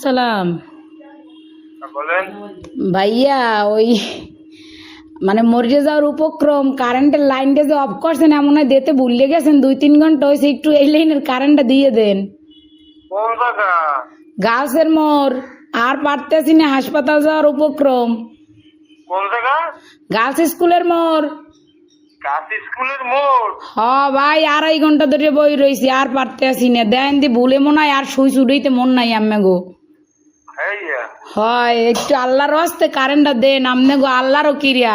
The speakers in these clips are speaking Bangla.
সালাম বলেন। ভাইয়া, ওই মানে মরে যাওয়ার উপক্রম, কারেন্টের লাইনটা যে অফ করছেন এমন হয় দিতে ভুলে গেছেন, 2-3 ঘন্টা হয়েছে, একটু এই লাইনের কারেন্টটা দিয়ে দেন। কোন জায়গা? গাছের মোড়, আর পারতেছি না, হাসপাতাল যাওয়ার উপক্রম। কোন জায়গা? গার্লস স্কুলের মোড়। কাশি স্কুলের মোড়। হ ভাই, 2.5 ঘন্টা ধরে বই রয়েছি, আর পারতেছি না। দেন দি ভুলে মনে হয় আর সুই চুড়াইতে মন নাই আম্মে গো। হ্যাঁ, হয় একটু আল্লাহর হস্তে কারেন্টটা দেন আমনে গো, আল্লাহরও কিরিয়া।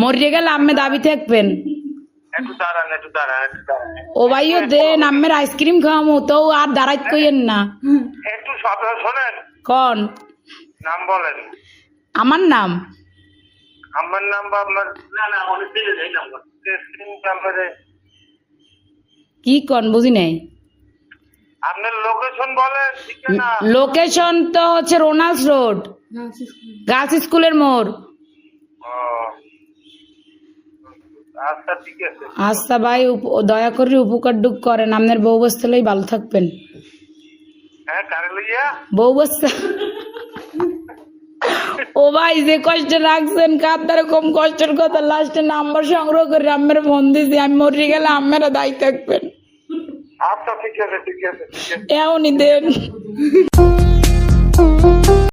মরিয়ে গেলে আম্মে দাবি থাকবেন। একটু দাঁড়ান। ও ভাইও দেন, আম্মের আইসক্রিম খাওয়ামো তো, আর দাঁড়াইত কইেন না। একটু শোনেন। কন নাম বলেন। আমার নাম? আমার নাম বা আপনার? না অনেক দিলে এই নাম্বার নাম্বারে কি কন বুঝি নাই। আপনার লোকেশন বলেন, ঠিকানা। লোকেশন তো হচ্ছে রোনাল্ডস রোড, গার্লস স্কুলের মোড়। ও, আচ্ছা ঠিক আছে। আচ্ছা ভাই, দয়া করে উপকার ডুক করেন, আপনার বউ বস্তালেই ভালো থাকবেন। হ্যাঁ, কারে লইয়া? বউ বস্তা। ও ভাই, যে কষ্ট রাখছেন কার কম কষ্টের কথা, লাস্টে নাম্বার সংগ্রহ করে আম্মের ফোন দিছি, আমি মরে গেলে আম্মেরা দায়ী থাকবেন। আচ্ছা ঠিক আছে। এমনই দেন।